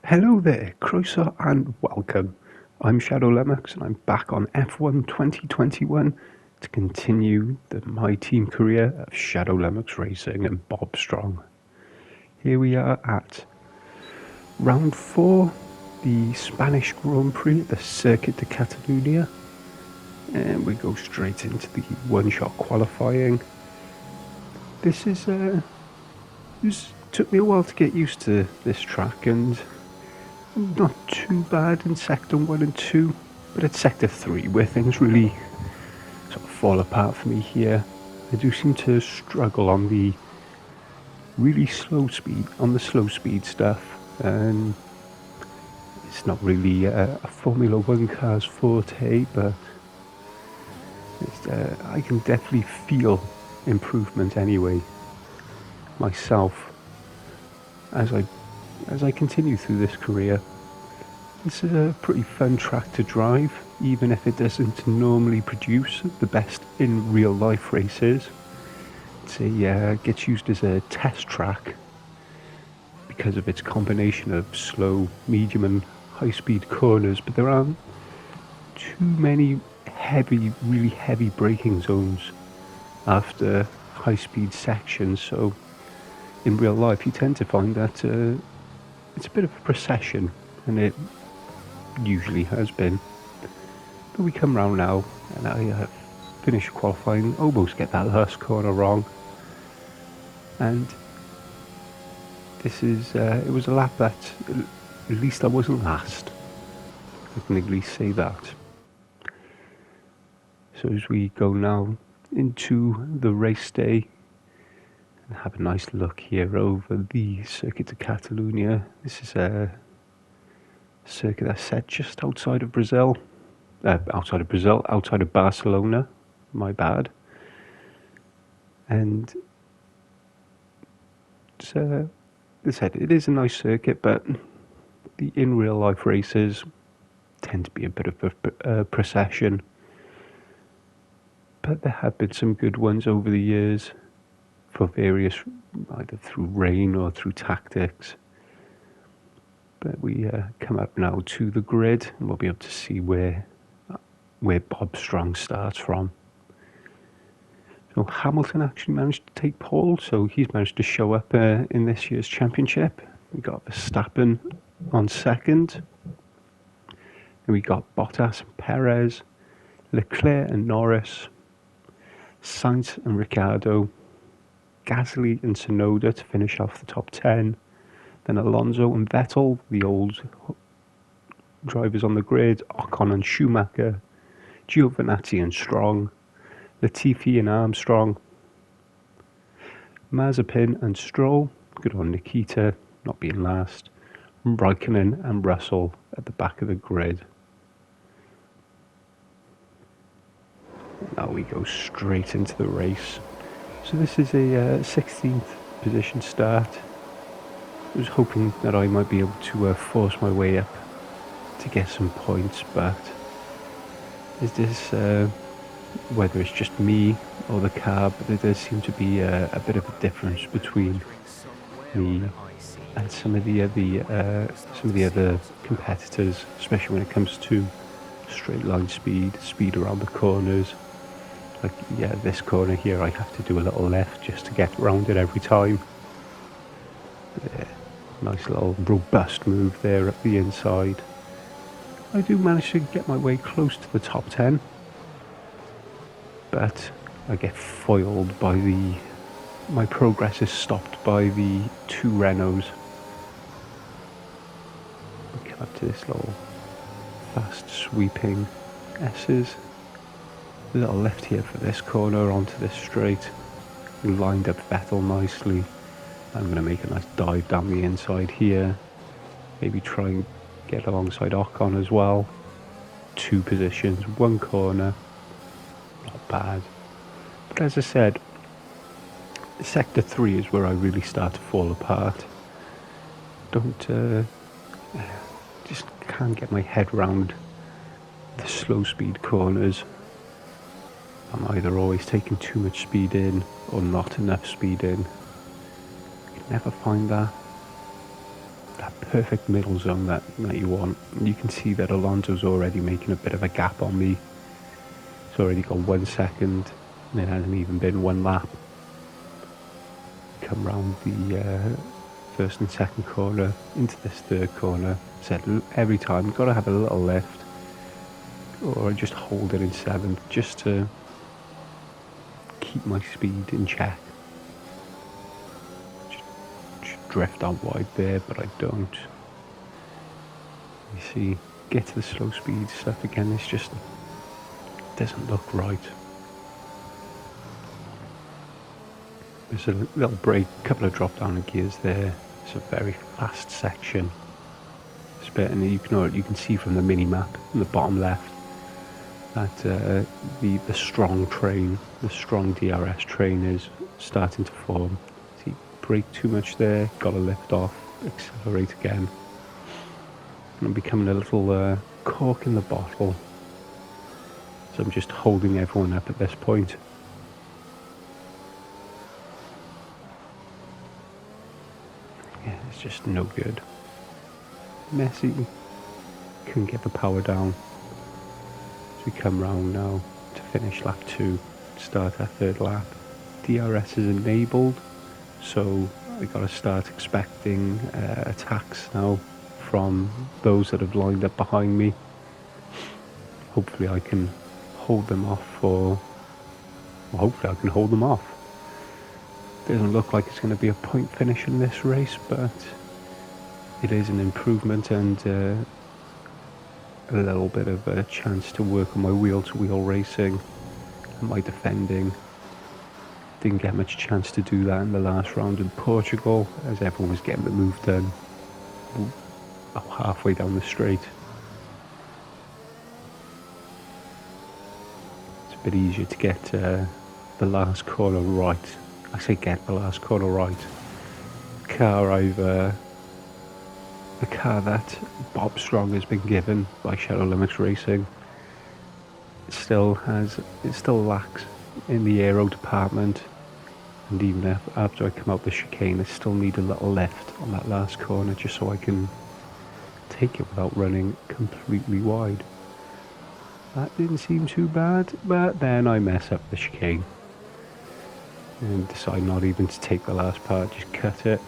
Hello there, Croeso and welcome. I'm Shadow Lumox and I'm back on F1 2021 to continue my team career of Shadow Lumox Racing and Bob Strong. Here we are at round 4, the Spanish Grand Prix, the Circuit de Catalunya, and we go straight into the one-shot qualifying. This took me a while to get used to this track, and not too bad in Sector 1 and 2, but it's Sector 3 where things really sort of fall apart for me here. I do seem to struggle on the really slow speed stuff, and it's not really a Formula 1 car's forte, but I can definitely feel improvement anyway myself as I continue through this career. This is a pretty fun track to drive, even if it doesn't normally produce the best in real life races. It gets used as a test track because of its combination of slow, medium and high speed corners, but there aren't too many really heavy braking zones after high speed sections, so in real life you tend to find that it's a bit of a procession, and it usually has been. But we come round now and I finished qualifying, almost get that last corner wrong, and this is it was a lap that at least I wasn't last. I can at least say that. So as we go now into the race day and have a nice look here over the Circuit de Catalunya. This is a circuit that's set just outside of outside of Barcelona, my bad. And it is a nice circuit, but the in real life races tend to be a bit of a procession. But there have been some good ones over the years for various, either through rain or through tactics. But we come up now to the grid, and we'll be able to see where Bob Strong starts from. So Hamilton actually managed to take pole, so he's managed to show up in this year's championship. We got Verstappen on second. And we got Bottas and Perez, Leclerc and Norris, Sainz and Ricciardo, Gasly and Tsunoda to finish off the top 10. Then Alonso and Vettel, the old drivers on the grid, Ocon and Schumacher, Giovinazzi and Strong, Latifi and Armstrong, Mazepin and Stroll, good on Nikita, not being last, and Raikkonen and Russell at the back of the grid. Now we go straight into the race. So this is a 16th position start. I was hoping that I might be able to force my way up to get some points, but is this whether it's just me or the car, but there does seem to be a bit of a difference between me and some of the other competitors, especially when it comes to straight line speed around the corners. Like, yeah, this corner here, I have to do a little left just to get around it every time. Yeah, nice little robust move there at the inside. I do manage to get my way close to the top 10, but I get foiled by my progress is stopped by the two Renaults. We come up to this little fast sweeping S's. A little left here for this corner onto this straight. We lined up Vettel nicely. I'm going to make a nice dive down the inside here. Maybe try and get alongside Ocon as well. 2 positions, 1 corner. Not bad. But as I said, Sector 3 is where I really start to fall apart. Just can't get my head round the slow speed corners. I'm either always taking too much speed in or not enough speed in. I can never find that that perfect middle zone that you want. And you can see that Alonso's already making a bit of a gap on me. He's already got 1 second, and it hasn't even been one lap. Come round the first and second corner into this third corner. Said every time, you've got to have a little lift, or just hold it in 7th, just to keep my speed in check. Just drift out wide there, but I don't. You see, get to the slow speed stuff again, it's just doesn't look right. There's a little break, couple of drop down gears there. It's a very fast section. It's a bit, and you can see from the mini map in the bottom left that the strong train, the strong DRS train is starting to form. See, brake too much there, got to lift off, accelerate again. And I'm becoming a little cork in the bottle. So I'm just holding everyone up at this point. Yeah, it's just no good. Messy. Couldn't get the power down. As we come round now to finish lap 2, start our third lap. DRS is enabled, so I got to start expecting attacks now from those that have lined up behind me. Hopefully I can hold them off, hopefully I can hold them off. Doesn't look like it's going to be a point finish in this race, but it is an improvement and a little bit of a chance to work on my wheel-to-wheel racing and my defending. Didn't get much chance to do that in the last round in Portugal, as everyone was getting the move done about halfway down the straight. It's a bit easier to get the last corner right. I say get the last corner right. The car that Bob Strong has been given by Shadow Lumox Racing, it still lacks in the aero department, and even after I come out the chicane, I still need a little lift on that last corner just so I can take it without running completely wide. That didn't seem too bad, but then I mess up the chicane and decide not even to take the last part, just cut it.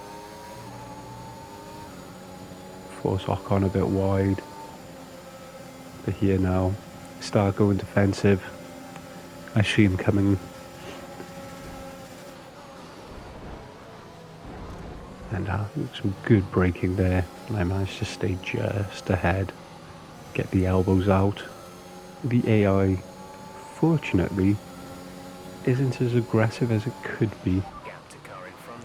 Force Ocon a bit wide, but here now, start going defensive. I see him coming, and some good braking there, and I managed to stay just ahead, get the elbows out. The AI, fortunately, isn't as aggressive as it could be.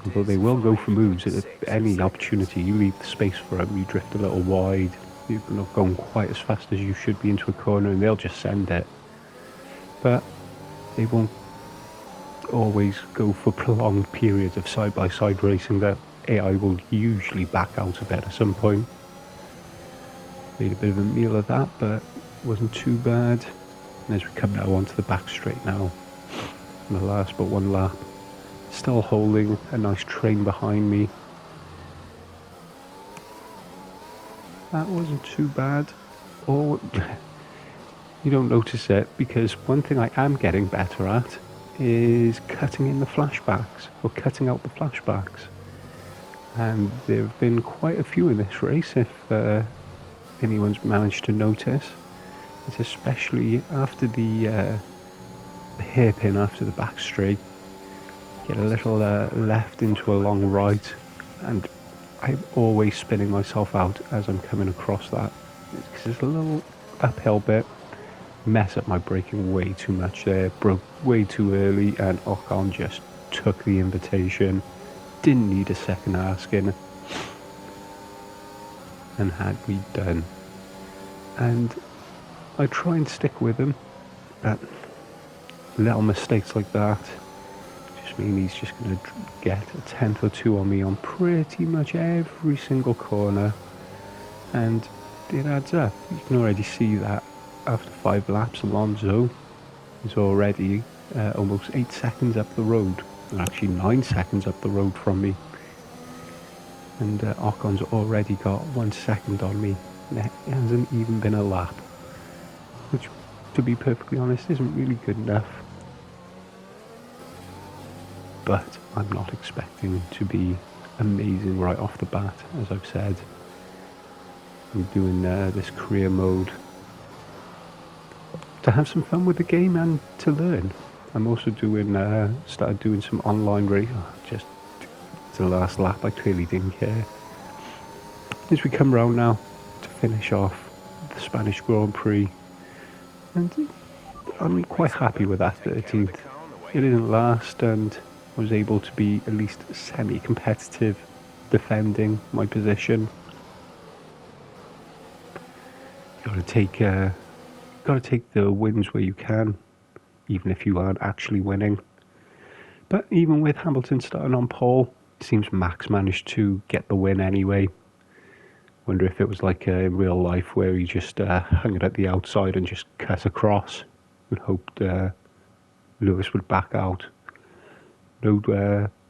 Although they will go for moves at any opportunity. You leave the space for them, you drift a little wide, you're not going quite as fast as you should be into a corner, and they'll just send it. But they won't always go for prolonged periods of side-by-side racing. That AI will usually back out of it at some point. Made a bit of a meal of that, but wasn't too bad. And as we come now onto the back straight now, in the last but one lap, still holding a nice train behind me. That wasn't too bad. Or you don't notice it, because one thing I am getting better at is cutting in the flashbacks, or cutting out the flashbacks. And there have been quite a few in this race, if anyone's managed to notice. It's especially after the hairpin after the back straight. Get a little left into a long right, and I'm always spinning myself out as I'm coming across that, because it's a little uphill bit. Mess up my braking way too much there, broke way too early, and Ocon just took the invitation, didn't need a second asking, and had me done. And I try and stick with him, but little mistakes like that mean he's just going to get a tenth or two on me on pretty much every single corner, and it adds up. You can already see that after 5 laps Alonso is already almost 8 seconds up the road, or actually 9 seconds up the road from me. and Ocon's already got 1 second on me, and it hasn't even been a lap, which, to be perfectly honest, isn't really good enough. But I'm not expecting to be amazing right off the bat. As I've said, I'm doing this career mode to have some fun with the game and to learn. I'm also doing started doing some online race. Just to the last lap, I clearly didn't care. As we come round now to finish off the Spanish Grand Prix, and I'm quite happy with that 13th. It didn't last, and I was able to be at least semi-competitive, defending my position. Gotta take the wins where you can, even if you aren't actually winning. But even with Hamilton starting on pole, it seems Max managed to get the win anyway. Wonder if it was like in real life where he just hung it at the outside and just cut across and hoped Lewis would back out. No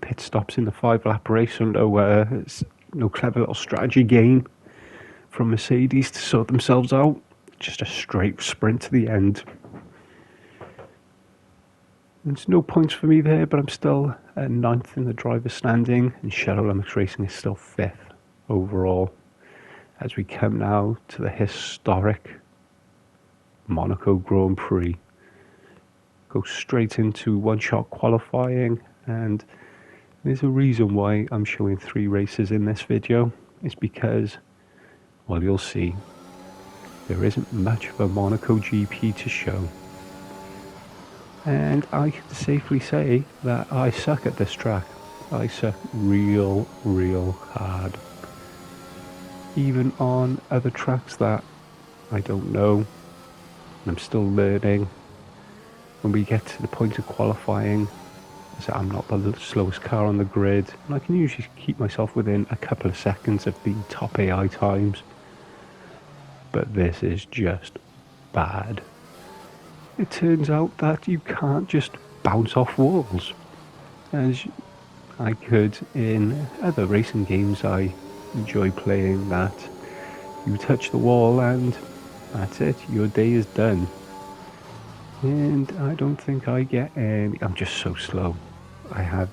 pit stops in the 5-lap race, and no clever little strategy game from Mercedes to sort themselves out. Just a straight sprint to the end. There's no points for me there, but I'm still at 9th in the driver's standing, and Shadow Lumox Racing is still 5th overall. As we come now to the historic Monaco Grand Prix. Go straight into one-shot qualifying, and there's a reason why I'm showing 3 races in this video. It's because, well, you'll see, there isn't much of a Monaco GP to show. And I can safely say that I suck at this track. I suck real hard. Even on other tracks that I don't know, I'm still learning. When we get to the point of qualifying, so I'm not the slowest car on the grid, and I can usually keep myself within a couple of seconds of the top AI times. But this is just bad. It turns out that you can't just bounce off walls, as I could in other racing games I enjoy playing, that you touch the wall and that's it, your day is done. And I don't think I get any. I'm just so slow. I have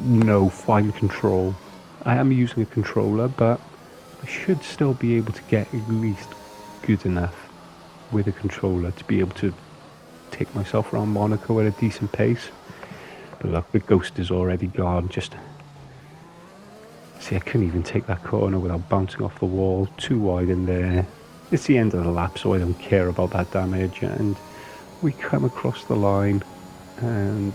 no fine control. I am using a controller, but I should still be able to get at least good enough with a controller to be able to take myself around Monaco at a decent pace. But look, the ghost is already gone. Just see, I couldn't even take that corner without bouncing off the wall. Too wide in there. It's the end of the lap, so I don't care about that damage. And we come across the line, and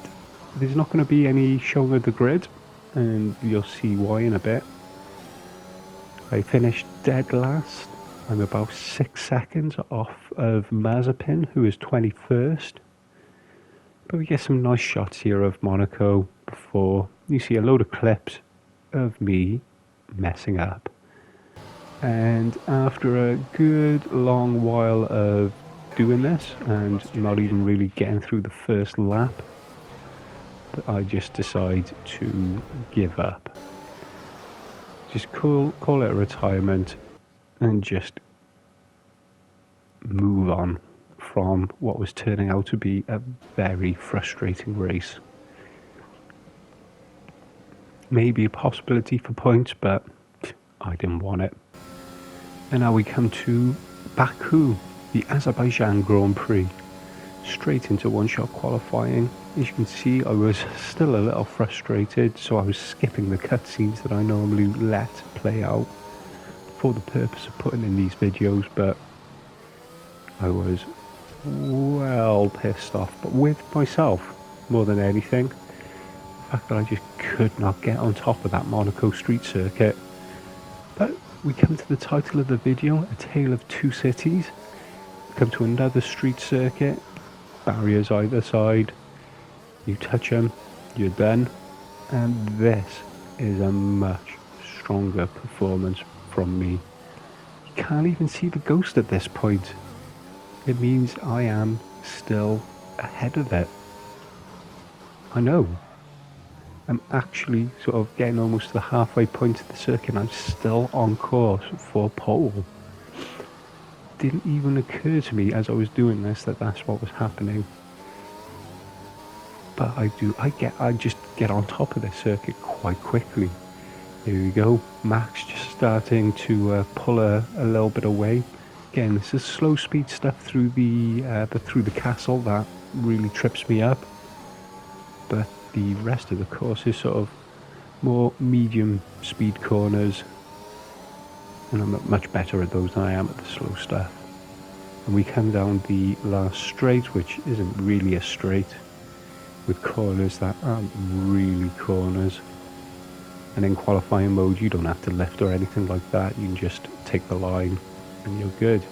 there's not going to be any showing of the grid, and you'll see why in a bit. I finished dead last. I'm about 6 seconds off of Mazepin, who is 21st. But we get some nice shots here of Monaco before. You see a load of clips of me messing up. And after a good long while of doing this, and not even really getting through the first lap, I just decide to give up. Just call it a retirement and just move on from what was turning out to be a very frustrating race. Maybe a possibility for points, but I didn't want it. And now we come to Baku, the Azerbaijan Grand Prix. Straight into one-shot qualifying. As you can see, I was still a little frustrated, so I was skipping the cutscenes that I normally let play out for the purpose of putting in these videos, but I was well pissed off, but with myself more than anything. The fact that I just could not get on top of that Monaco street circuit. But we come to the title of the video, A Tale of Two Cities. We come to another street circuit, barriers either side. You touch them, you're done. And this is a much stronger performance from me. You can't even see the ghost at this point. It means I am still ahead of it. I know. I'm actually sort of getting almost to the halfway point of the circuit and I'm still on course for pole. Didn't even occur to me as I was doing this that that's what was happening. But I just get on top of this circuit quite quickly. Here we go, Max just starting to pull a little bit away. Again, this is slow speed stuff through the castle that really trips me up. But the rest of the course is sort of more medium speed corners, and I'm much better at those than I am at the slow stuff. And we come down the last straight, which isn't really a straight, with corners that aren't really corners. And in qualifying mode you don't have to lift or anything like that, you can just take the line and you're good.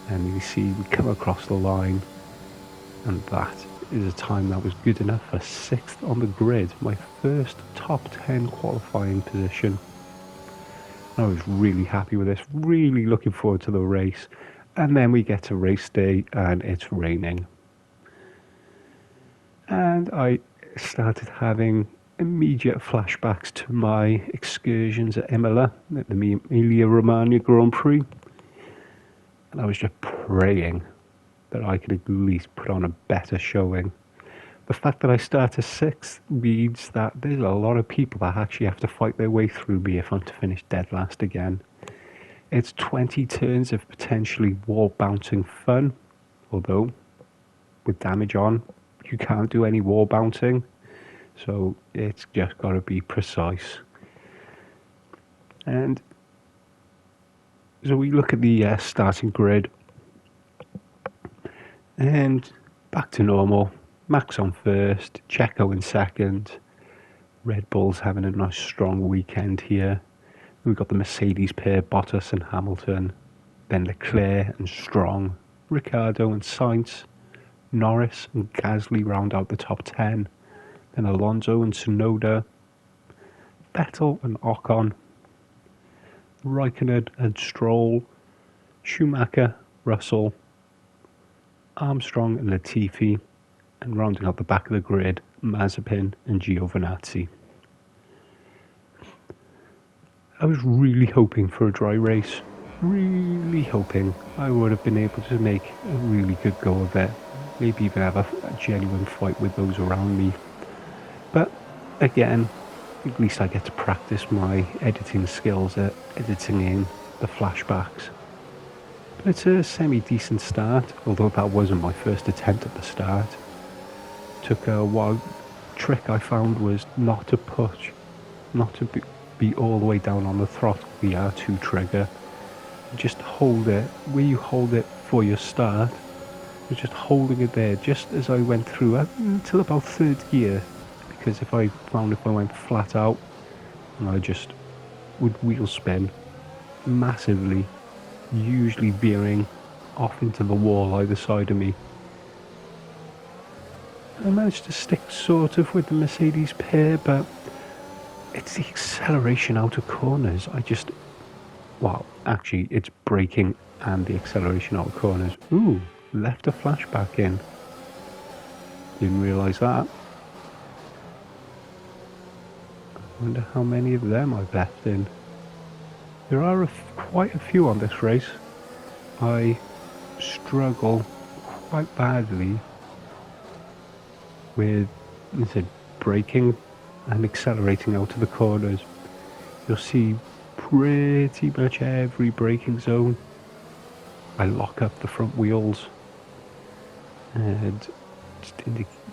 And you see we come across the line, and that is a time that was good enough for 6th on the grid, my first top 10 qualifying position. I was really happy with this, really looking forward to the race. And then we get to race day and it's raining. And I started having immediate flashbacks to my excursions at Imola, at the Emilia-Romagna Grand Prix. And I was just praying that I could at least put on a better showing. The fact that I started 6th means that there's a lot of people that actually have to fight their way through me if I'm to finish dead last again. It's 20 turns of potentially wall bouncing fun, although with damage on, you can't do any wall bouncing, so it's just got to be precise. And so we look at the starting grid, and back to normal. Max on first, Checo in second. Red Bull's having a nice strong weekend here. We've got the Mercedes pair, Bottas and Hamilton. Then Leclerc and Strong, Ricciardo and Sainz. Norris and Gasly round out the top 10. Then Alonso and Tsunoda. Vettel and Ocon. Raikkonen and Stroll. Schumacher, Russell. Armstrong and Latifi. And rounding out the back of the grid, Mazepin and Giovinazzi. I was really hoping for a dry race. Really hoping I would have been able to make a really good go of it. Maybe even have a genuine fight with those around me. But again, at least I get to practice my editing skills at editing in the flashbacks. But it's a semi-decent start, although that wasn't my first attempt at the start. Took a while. Trick I found was not to push, not to be all the way down on the throttle, the R2 trigger. Just hold it, where you hold it for your start, you're just holding it there just as I went through until about 3rd gear, because if I went flat out, and I just would wheel spin massively, usually veering off into the wall either side of me. I managed to stick sort of with the Mercedes pair, but it's the acceleration out of corners. Well, actually, it's braking and the acceleration out of corners. Ooh, left a flashback in. Didn't realise that. I wonder how many of them I've left in. There are quite a few on this race. I struggle quite badly with braking and accelerating out of the corners. You'll see pretty much every braking zone I lock up the front wheels, and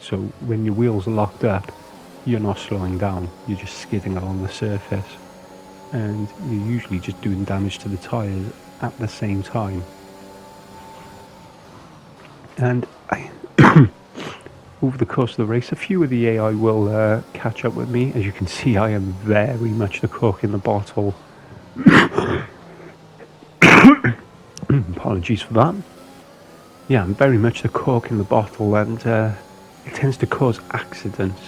so when your wheels are locked up, you're not slowing down, you're just skidding along the surface, and you're usually just doing damage to the tyres at the same time. And over the course of the race, a few of the AI will catch up with me. As you can see, I am very much the cork in the bottle. Apologies for that. Yeah, I'm very much the cork in the bottle, and it tends to cause accidents.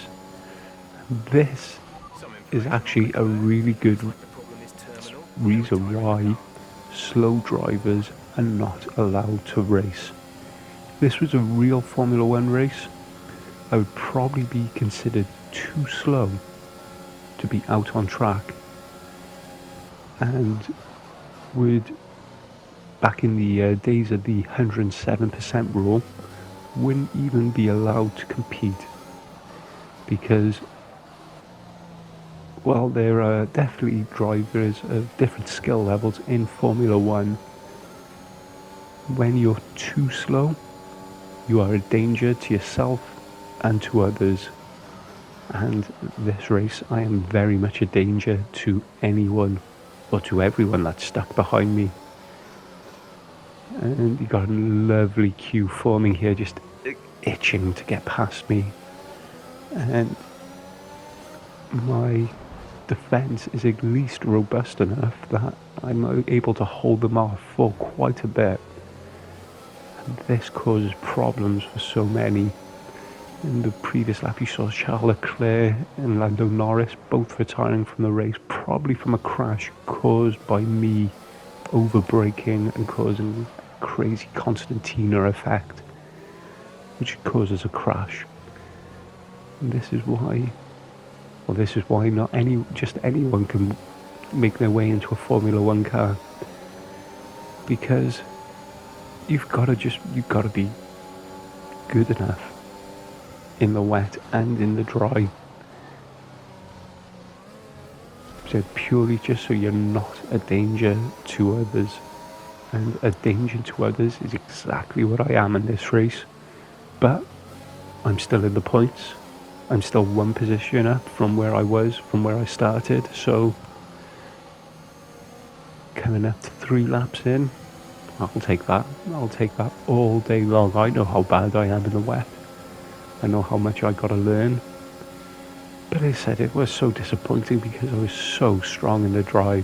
This is actually a really good reason why slow drivers are not allowed to race. If this was a real Formula 1 race, I would probably be considered too slow to be out on track, and would, back in the days of the 107% rule, wouldn't even be allowed to compete, because, well, there are definitely drivers of different skill levels in Formula One. When you're too slow, you are a danger to yourself and to others. And this race, I am very much a danger to anyone, or to everyone that's stuck behind me. And you got a lovely queue forming here, just itching to get past me. And my defense is at least robust enough that I'm able to hold them off for quite a bit. And this causes problems for so many. In the previous lap, you saw Charles Leclerc and Lando Norris both retiring from the race, probably from a crash caused by me over-braking and causing a crazy concertina effect, which causes a crash. And this is why not just anyone can make their way into a Formula One car, because you've got to be good enough in the wet and in the dry. So purely just so you're not a danger to others. And a danger to others is exactly what I am in this race. But I'm still in the points. I'm still one position up from where I was, from where I started. So coming up to 3 laps in, I'll take that. I'll take that all day long. I know how bad I am in the wet. I know how much I gotta learn. But I said it was so disappointing because I was so strong in the dry.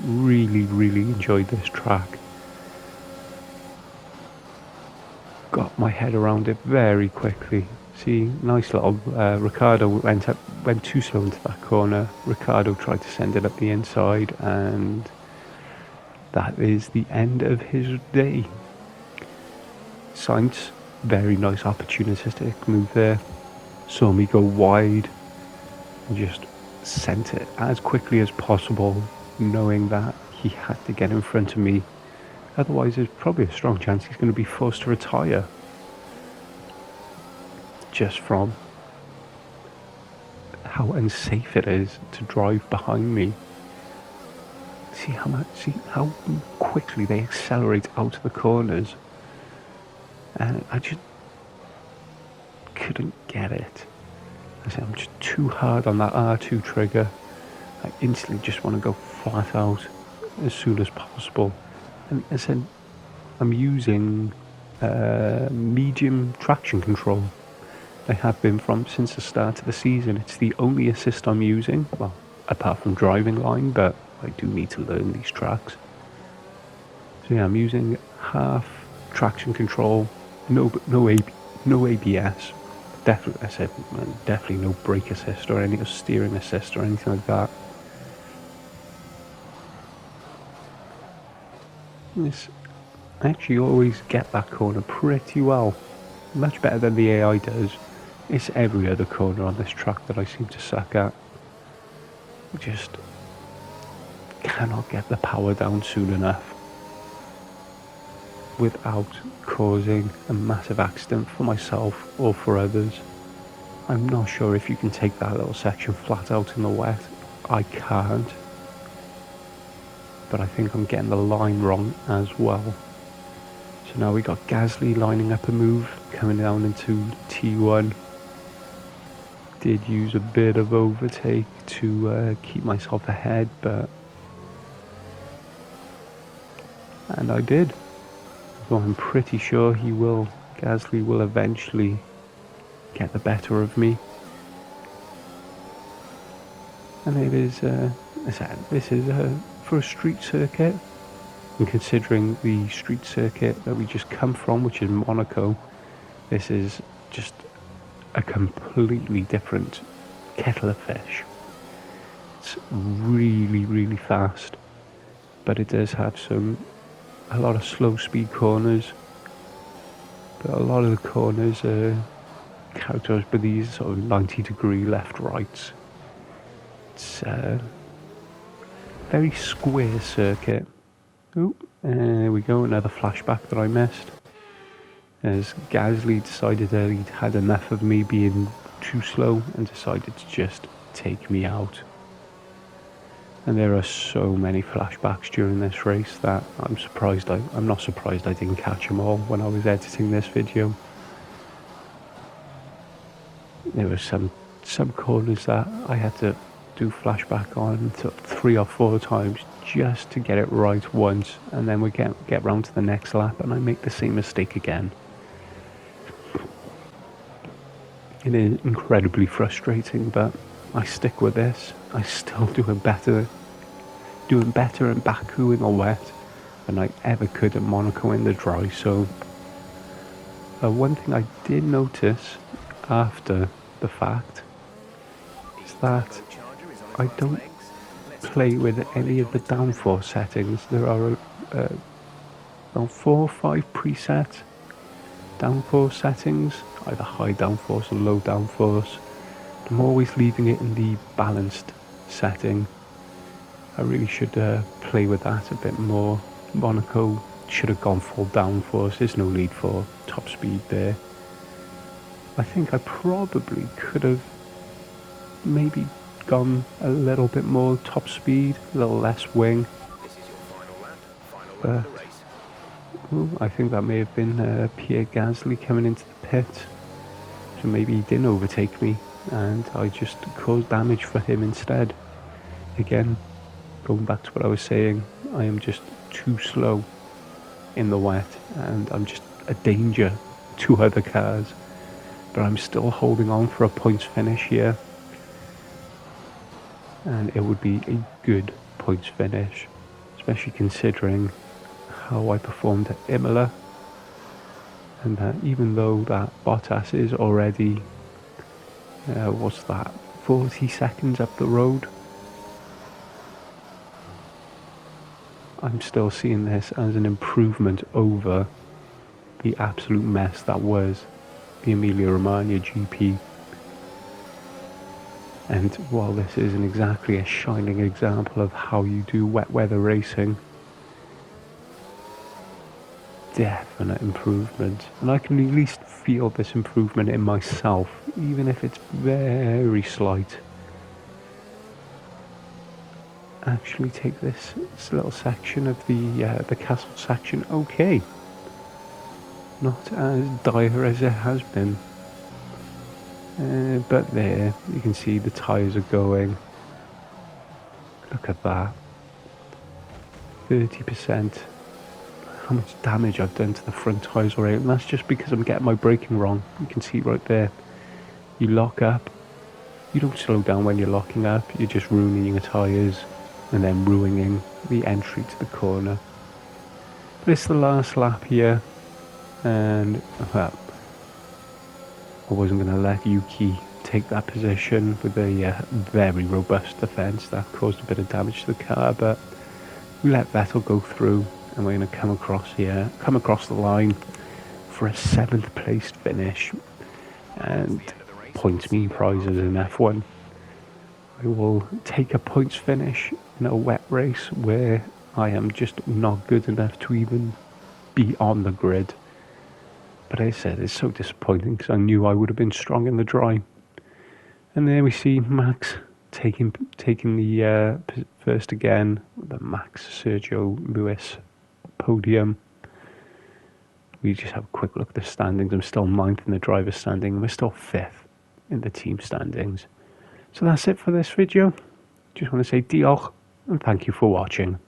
Really, really enjoyed this track. Got my head around it very quickly. See, nice little Ricciardo went too slow into that corner. Ricciardo tried to send it up the inside, and that is the end of his day. Sainz, very nice opportunistic move there. Saw me go wide and just sent it as quickly as possible, knowing that he had to get in front of me. Otherwise, there's probably a strong chance he's going to be forced to retire. Just from how unsafe it is to drive behind me. See how quickly they accelerate out of the corners. And I just couldn't get it. I said, I'm just too hard on that R2 trigger. I instantly just want to go flat out as soon as possible. And I said, I'm using medium traction control. I have been since the start of the season. It's the only assist I'm using, well, apart from driving line, but I do need to learn these tracks. So yeah, I'm using half traction control, no ABS. Definitely no brake assist or any steering assist or anything like that. I actually always get that corner pretty well, much better than the AI does. It's every other corner on this track that I seem to suck at. I just cannot get the power down soon enough without causing a massive accident for myself or for others. I'm not sure if you can take that little section flat out in the wet. I can't. But I think I'm getting the line wrong as well. So now we got Gasly lining up a move, coming down into T1. Did use a bit of overtake to keep myself ahead, and I did. So I'm pretty sure Gasly will eventually get the better of me. And it is, this is for a street circuit, and considering the street circuit that we just come from, which is Monaco, this is just a completely different kettle of fish. It's really, really fast, but it does have a lot of slow speed corners, but a lot of the corners are characterised by these sort of 90-degree left-rights. It's a very square circuit. Oh, there we go, another flashback that I missed. As Gasly decided that he'd had enough of me being too slow and decided to just take me out. And there are so many flashbacks during this race that I'm not surprised I didn't catch them all when I was editing this video. There were some corners that I had to do flashback on 3 or 4 times just to get it right once, and then we get round to the next lap and I make the same mistake again. It is incredibly frustrating, but I stick with this. I still doing better in Baku in the wet than I ever could at Monaco in the dry. So one thing I did notice after the fact is that I don't play with any of the downforce settings. There are around 4 or 5 preset downforce settings, either high downforce or low downforce. I'm always leaving it in the balanced setting. I really should play with that a bit more. Monaco should have gone full downforce. There's no need for top speed there. I think I probably could have maybe gone a little bit more top speed, a little less wing. But I think that may have been Pierre Gasly coming into the pit. So maybe he didn't overtake me and I just caused damage for him instead. Again, going back to what I was saying, I am just too slow in the wet and I'm just a danger to other cars. But I'm still holding on for a points finish here. And it would be a good points finish, especially considering how I performed at Imola. And that even though that Bottas is already, what's that, 40 seconds up the road, I'm still seeing this as an improvement over the absolute mess that was the Emilia-Romagna GP. And while this isn't exactly a shining example of how you do wet weather racing, definite improvement. And I can at least feel this improvement in myself, even if it's very slight. Actually take this little section of the castle section okay. Not as dire as it has been. But there, you can see the tyres are going. Look at that. 30%. How much damage I've done to the front tyres already. And that's just because I'm getting my braking wrong. You can see right there. You lock up. You don't slow down when you're locking up. You're just ruining your tyres and then ruining the entry to the corner. But it's the last lap here. And, well, I wasn't going to let Yuki take that position with a very robust defence that caused a bit of damage to the car, but we let Vettel go through and we're going to come across the line for a 7th place finish and points mean prizes in F1. I will take a points finish in a wet race where I am just not good enough to even be on the grid. But as I said, it's so disappointing because I knew I would have been strong in the dry. And there we see Max taking the first again, the Max Sergio Lewis podium. We just have a quick look at the standings. I'm still 9th in the driver's standing, and we're still 5th in the team standings. So that's it for this video. Just want to say diolch and thank you for watching.